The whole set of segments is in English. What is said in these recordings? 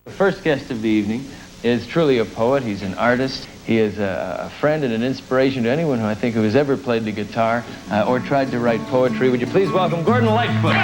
The first guest of the evening is truly a poet. He's an artist. He is a friend and an inspiration to anyone who I think who has ever played the guitar or tried to write poetry. Would you please welcome Gordon Lightfoot?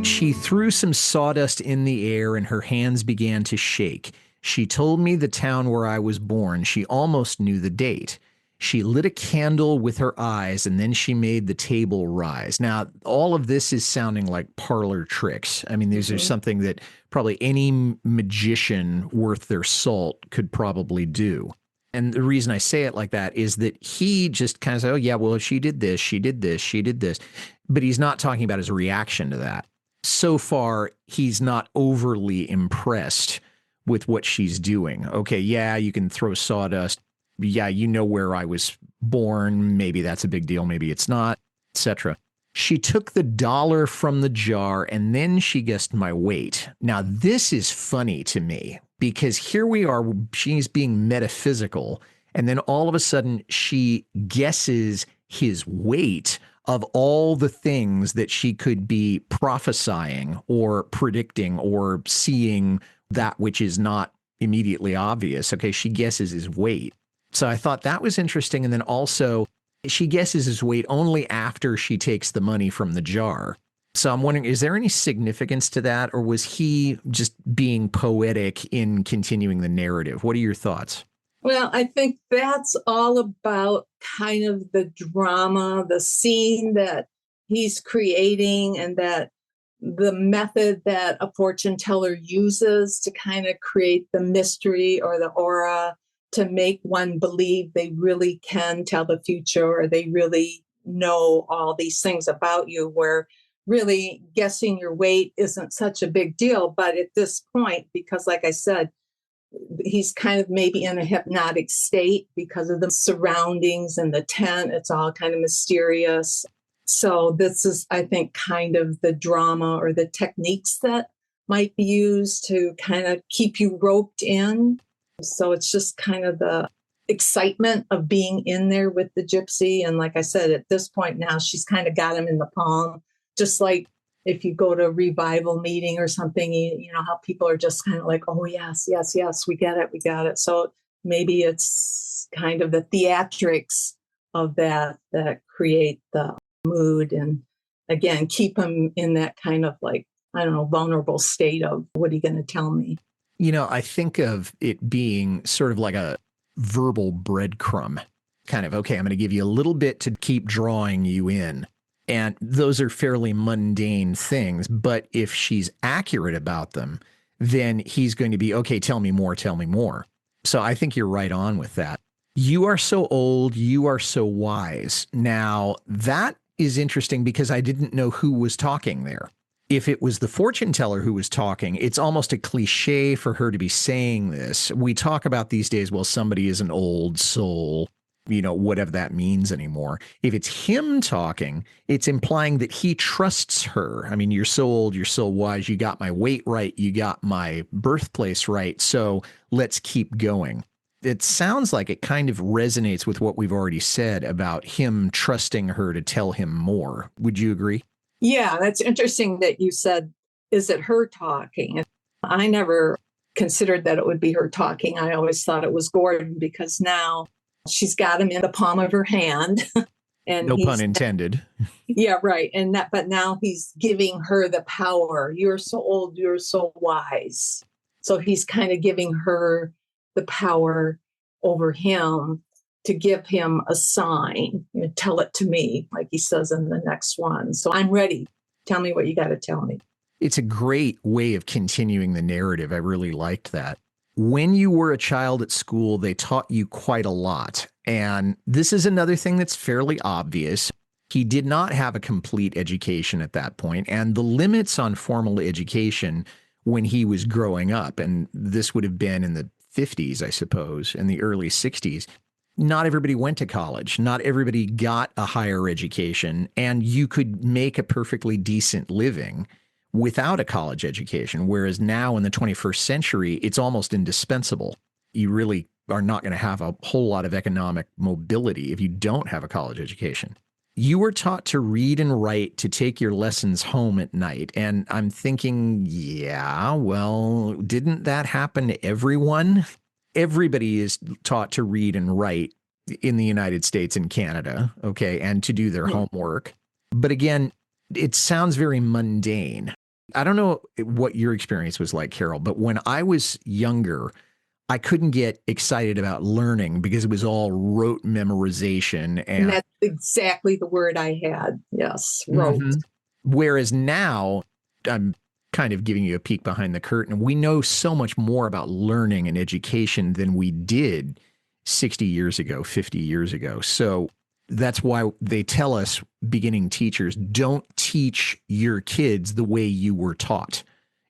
She threw some sawdust in the air and her hands began to shake. She told me the town where I was born. She almost knew the date. She lit a candle with her eyes and then she made the table rise. Now, all of this is sounding like parlor tricks. I mean, these are something that probably any magician worth their salt could probably do. And the reason I say it like that is that he just kind of said, oh, yeah, well, she did this, she did this, she did this. But he's not talking about his reaction to that. So far, he's not overly impressed with what she's doing. Okay, yeah, you can throw sawdust. Yeah, you know where I was born. Maybe that's a big deal. Maybe it's not, etc. She took the dollar from the jar and then she guessed my weight. Now, this is funny to me because here we are. She's being metaphysical. And then all of a sudden she guesses his weight of all the things that she could be prophesying or predicting or seeing that which is not immediately obvious. Okay, she guesses his weight. So I thought that was interesting. And then also she guesses his weight only after she takes the money from the jar. So I'm wondering, is there any significance to that? Or was he just being poetic in continuing the narrative? What are your thoughts? Well, I think that's all about kind of the drama, the scene that he's creating, and that the method that a fortune teller uses to kind of create the mystery or the aura to make one believe they really can tell the future or they really know all these things about you, where really guessing your weight isn't such a big deal. But at this point, because like I said, he's kind of maybe in a hypnotic state because of the surroundings and the tent. It's all kind of mysterious. So this is, I think, kind of the drama or the techniques that might be used to kind of keep you roped in. So it's just kind of the excitement of being in there with the gypsy. And like I said, at this point now, she's kind of got him in the palm, just like if you go to a revival meeting or something, you know how people are just kind of like, oh, yes, yes, yes, we get it, we got it. So maybe it's kind of the theatrics of that create the mood and, again, keep him in that kind of like, I don't know, vulnerable state of what are you going to tell me? You know, I think of it being sort of like a verbal breadcrumb, kind of, okay, I'm going to give you a little bit to keep drawing you in. And those are fairly mundane things. But if she's accurate about them, then he's going to be, okay, tell me more, tell me more. So I think you're right on with that. You are so old, you are so wise. Now, that is interesting because I didn't know who was talking there. If it was the fortune teller who was talking, it's almost a cliche for her to be saying this. We talk about these days, well, somebody is an old soul, you know, whatever that means anymore. If it's him talking, it's implying that he trusts her. I mean, you're so old, you're so wise, you got my weight right, you got my birthplace right, so let's keep going. It sounds like it kind of resonates with what we've already said about him trusting her to tell him more. Would you agree? Yeah, that's interesting that you said, is it her talking? I never considered that it would be her talking. I always thought it was Gordon because now she's got him in the palm of her hand. And no pun intended. Yeah, right. But now he's giving her the power. You're so old, you're so wise. So he's kind of giving her the power over him to give him a sign. You know, tell it to me, like he says in the next one. So I'm ready. Tell me what you got to tell me. It's a great way of continuing the narrative. I really liked that. When you were a child at school, they taught you quite a lot. And this is another thing that's fairly obvious. He did not have a complete education at that point, and the limits on formal education when he was growing up, and this would have been in the 50s, I suppose, in the early 60s, not everybody went to college. Not everybody got a higher education, and you could make a perfectly decent living without a college education, whereas now in the 21st century, it's almost indispensable. You really are not going to have a whole lot of economic mobility if you don't have a college education. You were taught to read and write to take your lessons home at night. And I'm thinking, yeah, well, didn't that happen to everyone? Everybody is taught to read and write in the United States and Canada, okay, and to do their homework. But again, it sounds very mundane. I don't know what your experience was like, Carol, but when I was younger, I couldn't get excited about learning because it was all rote memorization. And that's exactly the word I had. Yes, rote. Mm-hmm. Whereas now, I'm kind of giving you a peek behind the curtain. We know so much more about learning and education than we did 60 years ago, 50 years ago. So that's why they tell us, beginning teachers, don't teach your kids the way you were taught,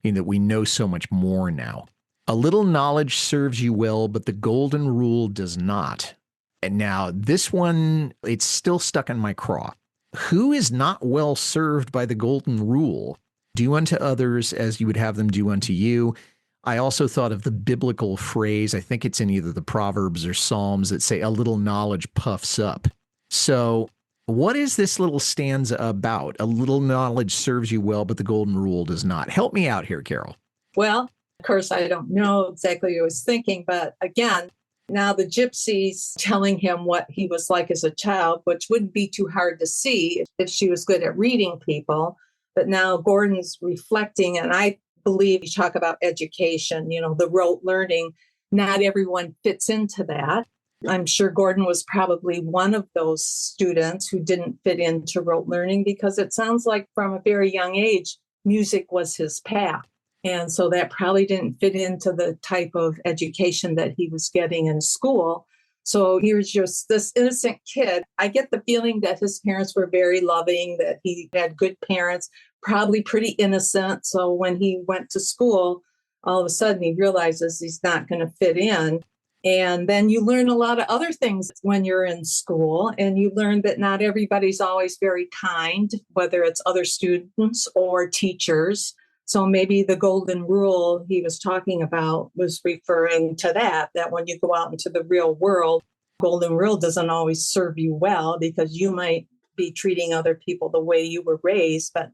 in that we know so much more now. A little knowledge serves you well, but the golden rule does not. And now this one, it's still stuck in my craw. Who is not well served by the golden rule? Do unto others as you would have them do unto you. I also thought of the biblical phrase, I think it's in either the Proverbs or Psalms, that say a little knowledge puffs up. So what is this little stanza about? A little knowledge serves you well, but the golden rule does not. Help me out here, Carol. Well, of course, I don't know exactly what I was thinking, but again, now the Gypsy's telling him what he was like as a child, which wouldn't be too hard to see if she was good at reading people. But now Gordon's reflecting, and I believe you talk about education, the rote learning. Not everyone fits into that. I'm sure Gordon was probably one of those students who didn't fit into rote learning, because it sounds like from a very young age, music was his path. And so that probably didn't fit into the type of education that he was getting in school. So he was just this innocent kid. I get the feeling that his parents were very loving, that he had good parents, probably pretty innocent. So when he went to school, all of a sudden he realizes he's not going to fit in. And then you learn a lot of other things when you're in school, and you learn that not everybody's always very kind, whether it's other students or teachers. So maybe the golden rule he was talking about was referring to that when you go out into the real world, golden rule doesn't always serve you well, because you might be treating other people the way you were raised, but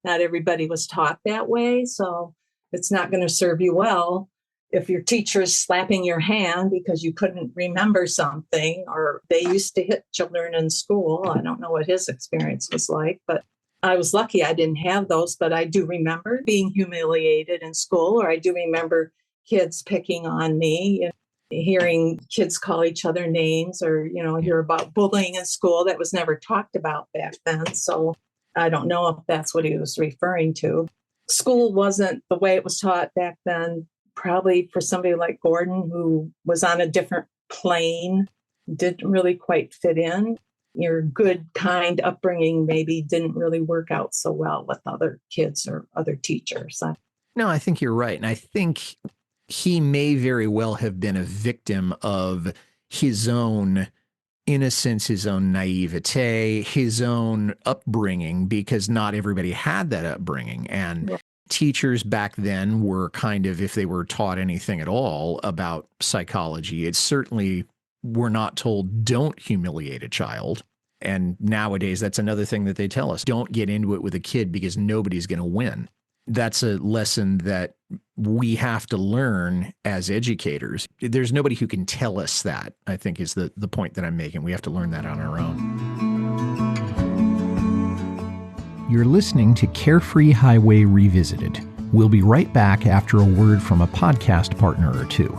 not everybody was taught that way. So it's not going to serve you well if your teacher is slapping your hand because you couldn't remember something, or they used to hit children in school. I don't know what his experience was like, but I was lucky I didn't have those, but I do remember being humiliated in school, or I do remember kids picking on me and hearing kids call each other names, or, hear about bullying in school that was never talked about back then. So I don't know if that's what he was referring to. School wasn't the way it was taught back then, probably for somebody like Gordon, who was on a different plane, didn't really quite fit in. Your good, kind upbringing maybe didn't really work out so well with other kids or other teachers. No, I think you're right. And I think he may very well have been a victim of his own innocence, his own naivete, his own upbringing, because not everybody had that upbringing. And teachers back then were kind of, if they were taught anything at all about psychology, it certainly were not told, don't humiliate a child. And nowadays, that's another thing that they tell us. Don't get into it with a kid because nobody's going to win. That's a lesson that we have to learn as educators. There's nobody who can tell us that, I think, is the point that I'm making. We have to learn that on our own. You're listening to Carefree Highway Revisited. We'll be right back after a word from a podcast partner or two.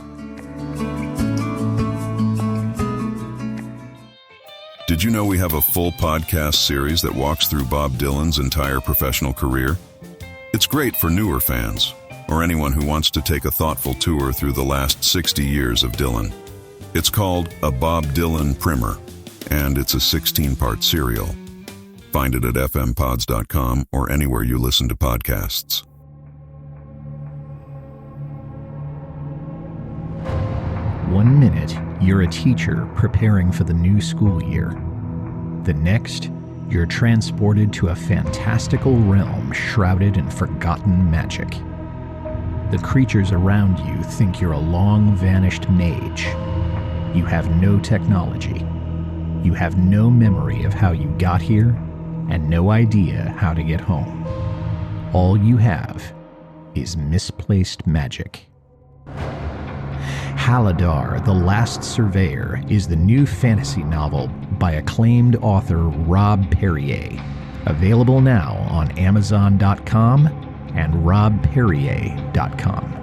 Did you know we have a full podcast series that walks through Bob Dylan's entire professional career? It's great for newer fans, or anyone who wants to take a thoughtful tour through the last 60 years of Dylan. It's called A Bob Dylan Primer, and it's a 16-part serial. Find it at fmpods.com or anywhere you listen to podcasts. One minute, you're a teacher preparing for the new school year. The next, you're transported to a fantastical realm shrouded in forgotten magic. The creatures around you think you're a long-vanished mage, You have no technology. You have no memory of how you got here and no idea how to get home. All you have is misplaced magic. Haladar, the Last Surveyor, is the new fantasy novel by acclaimed author Rob Perrier. Available now on Amazon.com and robperrier.com.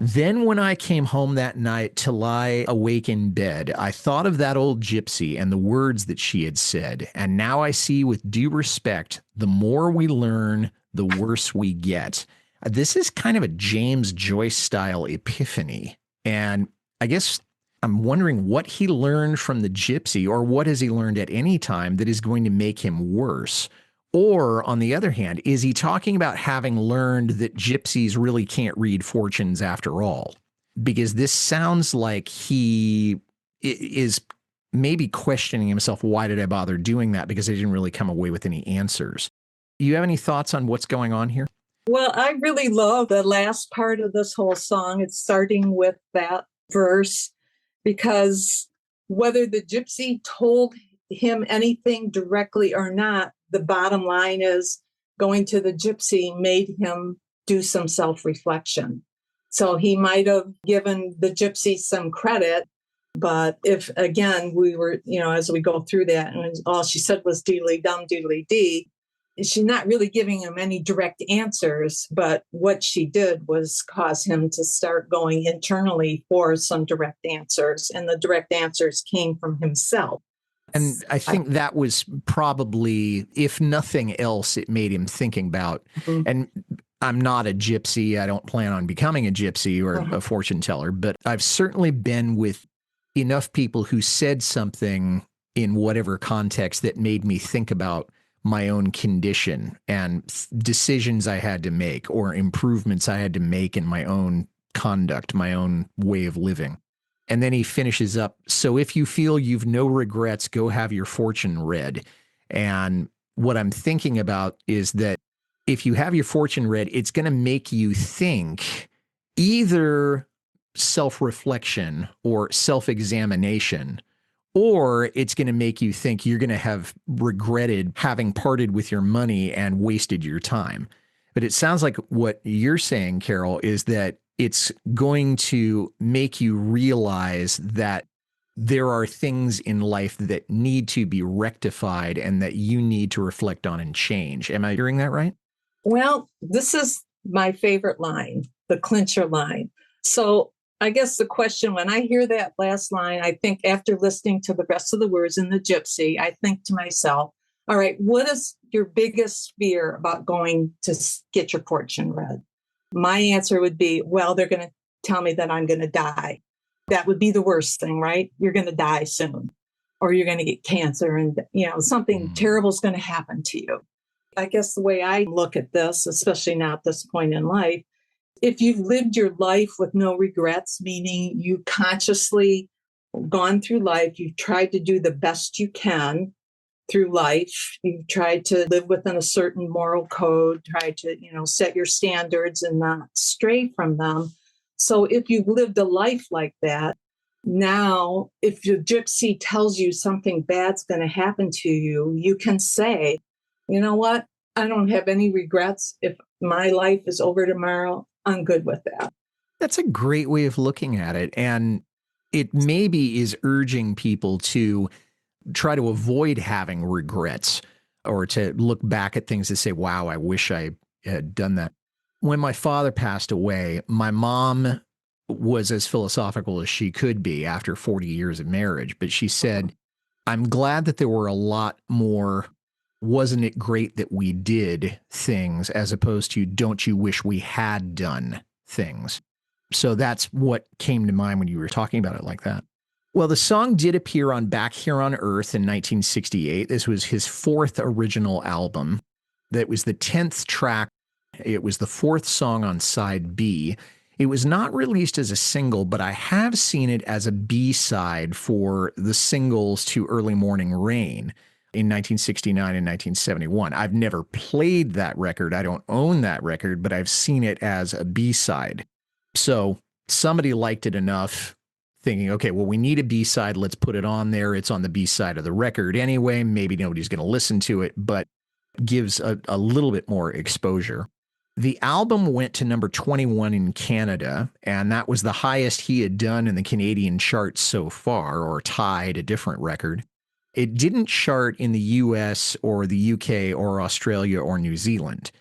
Then when I came home that night to lie awake in bed, I thought of that old gypsy and the words that she had said. And now I see with due respect, the more we learn, the worse we get. This is kind of a James Joyce style epiphany. And I guess I'm wondering what he learned from the gypsy, or what has he learned at any time that is going to make him worse? Or on the other hand, is he talking about having learned that gypsies really can't read fortunes after all? Because this sounds like he is maybe questioning himself. Why did I bother doing that? Because I didn't really come away with any answers. You have any thoughts on what's going on here? Well, I really love the last part of this whole song. It's starting with that verse, because whether the gypsy told him anything directly or not, the bottom line is going to the gypsy made him do some self-reflection. So he might have given the gypsy some credit, but if, again, we were, as we go through that, and all she said was doodly dum, doodly dee, she's not really giving him any direct answers, but what she did was cause him to start going internally for some direct answers, and the direct answers came from himself. And I think that was probably, if nothing else, it made him thinking about, and I'm not a gypsy. I don't plan on becoming a gypsy or a fortune teller, but I've certainly been with enough people who said something in whatever context that made me think about my own condition and decisions I had to make, or improvements I had to make in my own conduct, my own way of living. And then he finishes up, so if you feel you've no regrets, go have your fortune read. And what I'm thinking about is that if you have your fortune read, it's going to make you think either self-reflection or self-examination, or it's going to make you think you're going to have regretted having parted with your money and wasted your time. But it sounds like what you're saying, Carol, is that it's going to make you realize that there are things in life that need to be rectified and that you need to reflect on and change. Am I hearing that right? Well, this is my favorite line, the clincher line. So I guess the question, when I hear that last line, I think after listening to the rest of the words in the gypsy, I think to myself, all right, what is your biggest fear about going to get your fortune read? My answer would be, well, they're going to tell me that I'm going to die. That would be the worst thing, right? You're going to die soon, or you're going to get cancer, and something terrible is going to happen to you. I guess the way I look at this, especially now at this point in life, if you've lived your life with no regrets, meaning you consciously gone through life, you've tried to do the best you can through life, you've tried to live within a certain moral code, try to, set your standards and not stray from them. So if you've lived a life like that, now if your gypsy tells you something bad's going to happen to you, you can say, you know what? I don't have any regrets. If my life is over tomorrow, I'm good with that. That's a great way of looking at it. And it maybe is urging people to try to avoid having regrets, or to look back at things and say, wow, I wish I had done that. When my father passed away, my mom was as philosophical as she could be after 40 years of marriage. But she said, I'm glad that there were a lot more, wasn't it great that we did things, as opposed to, don't you wish we had done things? So that's what came to mind when you were talking about it like that. Well, the song did appear on Back Here on Earth in 1968. This was his fourth original album. That was the 10th track. It was the fourth song on side B. It was not released as a single, but I have seen it as a B-side for the singles to Early Morning Rain in 1969 and 1971. I've never played that record. I don't own that record, but I've seen it as a B-side. So somebody liked it enough, thinking, okay, well, we need a B-side. Let's put it on there. It's on the B-side of the record anyway. Maybe nobody's going to listen to it, but gives a little bit more exposure. The album went to number 21 in Canada, and that was the highest he had done in the Canadian charts so far, or tied a different record. It didn't chart in the US or the UK or Australia or New Zealand.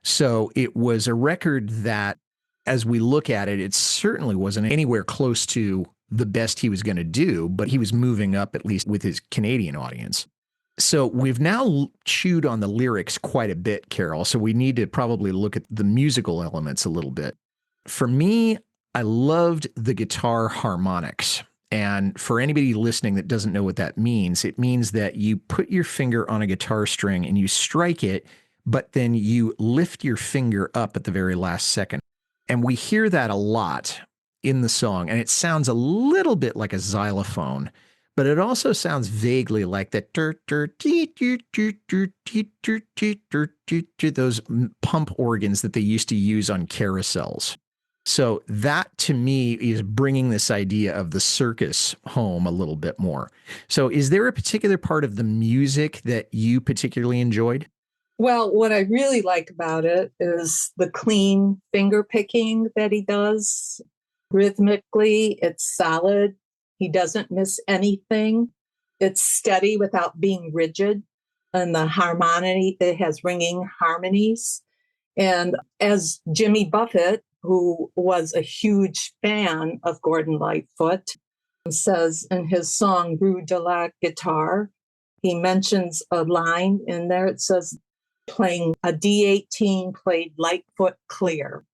So it was a record that, as we look at it, it certainly wasn't anywhere close to the best he was going to do, but he was moving up, at least with his Canadian audience. So we've now chewed on the lyrics quite a bit, Carol, so we need to probably look at the musical elements a little bit. For me, I loved the guitar harmonics. And for anybody listening that doesn't know what that means, it means that you put your finger on a guitar string and you strike it, but then you lift your finger up at the very last second. And we hear that a lot in the song, and it sounds a little bit like a xylophone, but it also sounds vaguely like that those pump organs that they used to use on carousels. So that, to me, is bringing this idea of the circus home a little bit more. So is there a particular part of the music that you particularly enjoyed? Well, what I really like about it is the clean finger picking that he does. Rhythmically, it's solid. He doesn't miss anything. It's steady without being rigid. And the harmony, it has ringing harmonies. And as Jimmy Buffett, who was a huge fan of Gordon Lightfoot, says in his song Rue de la Guitare, he mentions a line in there. It says, playing a D18 played Lightfoot clear.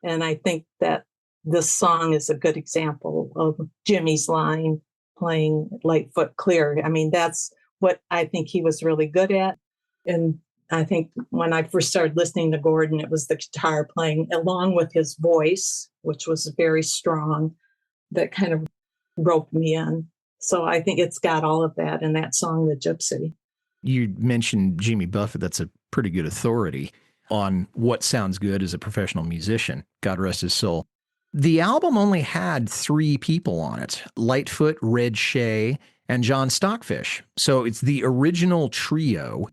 And I think that this song is a good example of Jimmy's line, playing Lightfoot clear. I mean, that's what I think he was really good at. And I think when I first started listening to Gordon, it was the guitar playing along with his voice, which was very strong, that kind of roped me in. So I think it's got all of that in that song, The Gypsy. You mentioned Jimmy Buffett. That's a pretty good authority on what sounds good as a professional musician. God rest his soul. The album only had 3 people on it: Lightfoot, Red Shea, and John Stockfish. So it's the original trio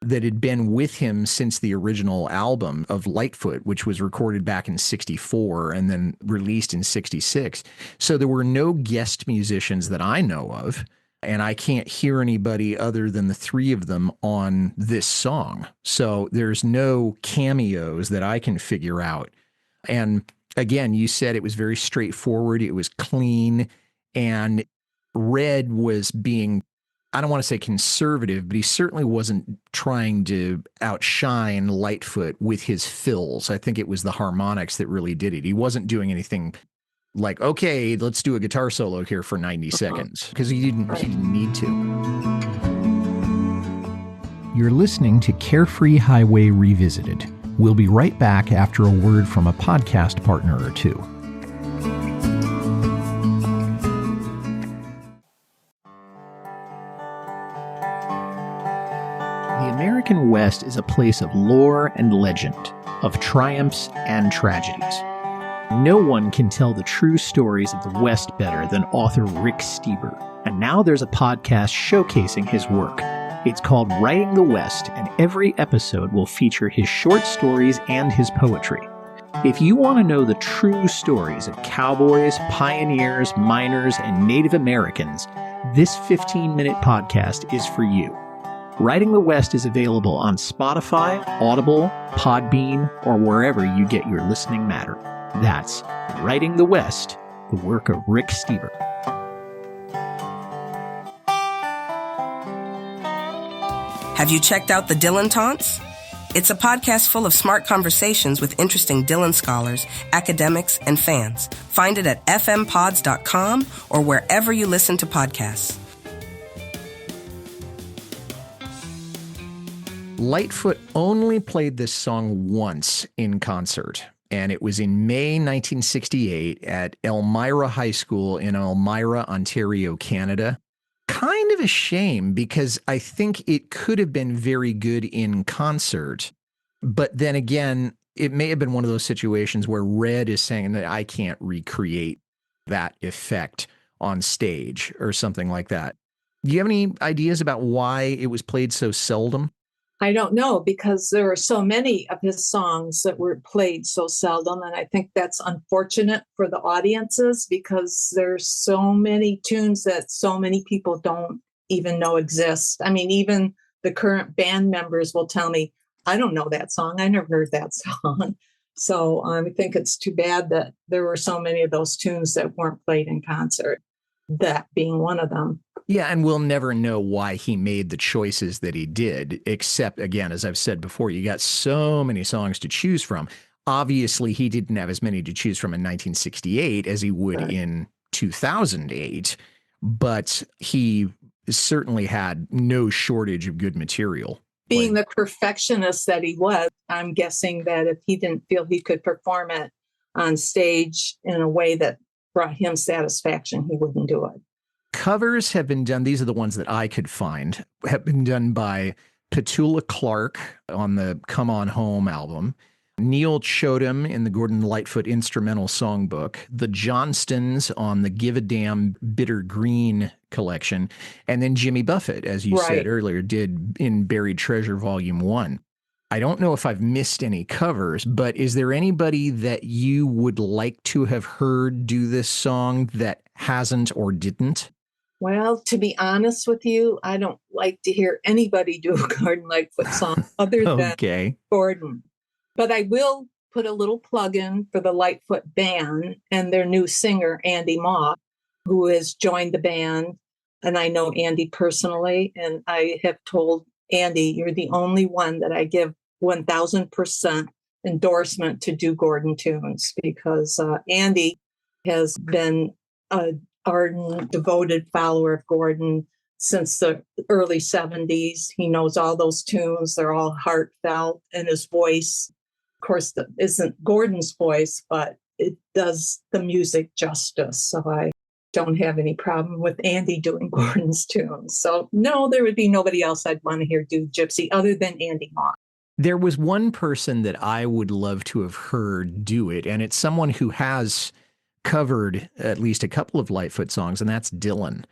that had been with him since the original album of Lightfoot, which was recorded back in 64 and then released in 66. So there were no guest musicians that I know of, and I can't hear anybody other than the 3 of them on this song. So there's no cameos that I can figure out. And again, you said it was very straightforward. It was clean. And Red was being, I don't want to say conservative, but he certainly wasn't trying to outshine Lightfoot with his fills. I think it was the harmonics that really did it. He wasn't doing anything like, okay, let's do a guitar solo here for 90 seconds, because he didn't need to. You're listening to Carefree Highway Revisited. We'll be right back after a word from a podcast partner or two. The American West is a place of lore and legend, of triumphs and tragedies. No one can tell the true stories of the West better than author Rick Steber, and now there's a podcast showcasing his work. It's called Writing the West, and every episode will feature his short stories and his poetry. If you want to know the true stories of cowboys, pioneers, miners, and Native Americans, this 15-minute podcast is for you. Writing the West is available on Spotify, Audible, Podbean, or wherever you get your listening matter. That's Writing the West, the work of Rick Steber. Have you checked out the Dylantanttes? It's a podcast full of smart conversations with interesting Dylan scholars, academics, and fans. Find it at fmpods.com or wherever you listen to podcasts. Lightfoot only played this song once in concert, and it was in May 1968 at Elmira High School in Elmira, Ontario, Canada. Kind of a shame, because I think it could have been very good in concert. But then again, it may have been one of those situations where Red is saying that I can't recreate that effect on stage or something like that. Do you have any ideas about why it was played so seldom? I don't know, because there were so many of his songs that were played so seldom. And I think that's unfortunate for the audiences, because there's so many tunes that so many people don't even know exist. I mean, even the current band members will tell me, I don't know that song. I never heard that song. So I think it's too bad that there were so many of those tunes that weren't played in concert, that being one of them. Yeah, and we'll never know why he made the choices that he did, except, again, as I've said before, you got so many songs to choose from. Obviously, he didn't have as many to choose from in 1968 as he would in 2008, but he certainly had no shortage of good material. Being the perfectionist that he was, I'm guessing that if he didn't feel he could perform it on stage in a way that brought him satisfaction, he wouldn't do it. Covers have been done. These are the ones that I could find, have been done by Petula Clark on the Come On Home album, Neil Chodam in the Gordon Lightfoot Instrumental Songbook, the Johnstons on the Give a Damn Bitter Green collection, and then Jimmy Buffett, as you said earlier, did in Buried Treasure Volume 1. I don't know if I've missed any covers, but is there anybody that you would like to have heard do this song that hasn't or didn't? Well, to be honest with you, I don't like to hear anybody do a Gordon Lightfoot song other than Gordon. But I will put a little plug in for the Lightfoot Band and their new singer, Andy Mock, who has joined the band. And I know Andy personally, and I have told Andy, you're the only one that I give 1,000% endorsement to do Gordon tunes, because Andy has been an ardent, devoted follower of Gordon since the early 70s. He knows all those tunes. They're all heartfelt, and his voice, of course, isn't Gordon's voice, but it does the music justice. So I don't have any problem with Andy doing Gordon's tunes. So no, there would be nobody else I'd want to hear do Gypsy other than Andy Mock. There was one person that I would love to have heard do it, and it's someone who has covered at least a couple of Lightfoot songs, and that's Dylan.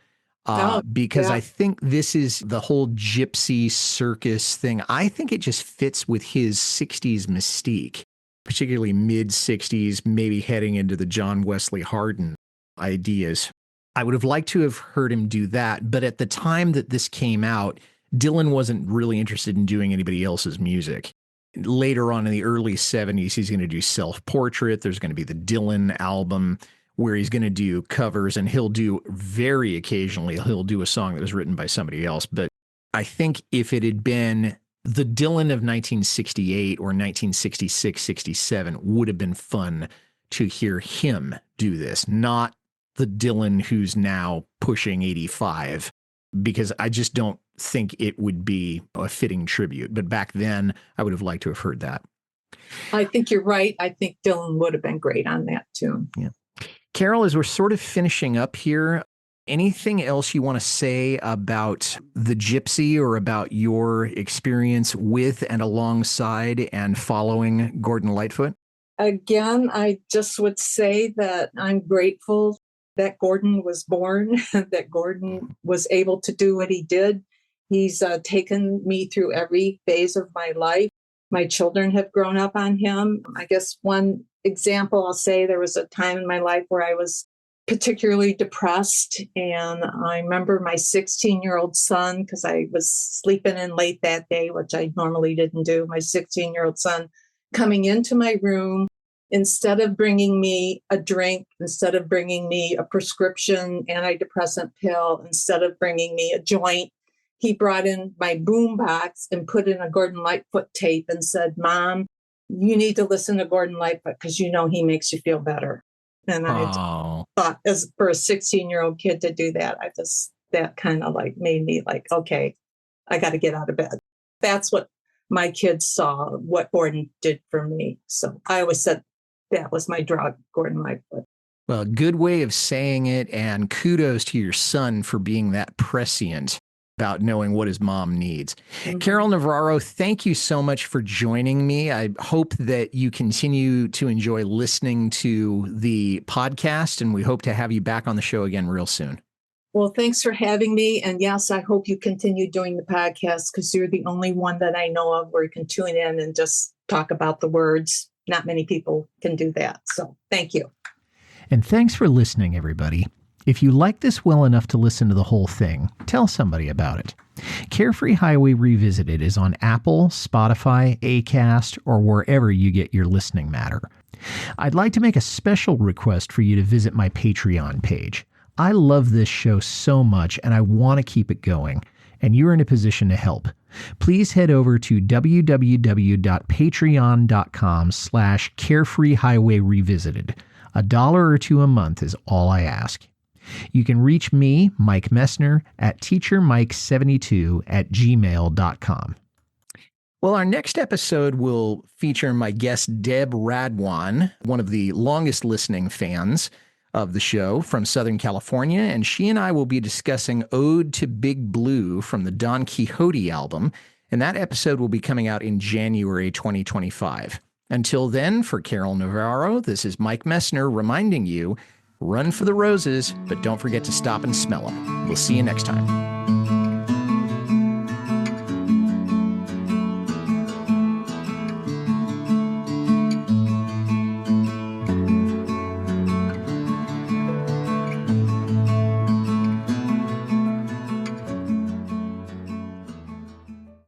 Because I think this is the whole Gypsy circus thing. I think it just fits with his 60s mystique, particularly mid-60s, maybe heading into the John Wesley Hardin ideas. I would have liked to have heard him do that, but at the time that this came out, Dylan wasn't really interested in doing anybody else's music. Later on in the early 70s, he's going to do Self-Portrait. There's going to be the Dylan album where he's going to do covers, and he'll do very occasionally, he'll do a song that was written by somebody else. But I think if it had been the Dylan of 1968 or 1966, 67 would have been fun to hear him do this, not the Dylan who's now pushing 85, because I just don't think it would be a fitting tribute. But back then, I would have liked to have heard that. I think you're right. I think Dylan would have been great on that tune. Yeah. Carol, as we're sort of finishing up here, anything else you want to say about the Gypsy or about your experience with and alongside and following Gordon Lightfoot? Again, I just would say that I'm grateful that Gordon was born, that Gordon was able to do what he did. He's taken me through every phase of my life. My children have grown up on him. I guess one example I'll say, there was a time in my life where I was particularly depressed. And I remember my 16-year-old son, because I was sleeping in late that day, which I normally didn't do, my 16-year-old son coming into my room. Instead of bringing me a drink, instead of bringing me a prescription antidepressant pill, instead of bringing me a joint, he brought in my boom box and put in a Gordon Lightfoot tape and said, "Mom, you need to listen to Gordon Lightfoot because you know he makes you feel better." And I thought, as for a 16-year-old kid to do that, that kind of like made me like, okay, I got to get out of bed. That's what my kids saw, what Gordon did for me. So I always said that was my drug, Gordon Lightfoot. Well, good way of saying it, and kudos to your son for being that prescient. about knowing what his mom needs. Carol Navarro, thank you so much for joining me. I hope that you continue to enjoy listening to the podcast, and we hope to have you back on the show again real soon. Well, thanks for having me. And yes, I hope you continue doing the podcast, because you're the only one that I know of where you can tune in and just talk about the words. Not many people can do that. So thank you. And thanks for listening, everybody. If you like this well enough to listen to the whole thing, tell somebody about it. Carefree Highway Revisited is on Apple, Spotify, Acast, or wherever you get your listening matter. I'd like to make a special request for you to visit my Patreon page. I love this show so much, and I want to keep it going, and you're in a position to help. Please head over to www.patreon.com/Carefree Highway Revisited. $1 or $2 a month is all I ask. You can reach me, Mike Messner, at teachermike72@gmail.com. Well, our next episode will feature my guest, Deb Radwan, one of the longest listening fans of the show from Southern California, and she and I will be discussing Ode to Big Blue from the Don Quixote album, and that episode will be coming out in January 2025. Until then, for Carol Navarro, this is Mike Messner reminding you, run for the roses, but don't forget to stop and smell them. We'll see you next time.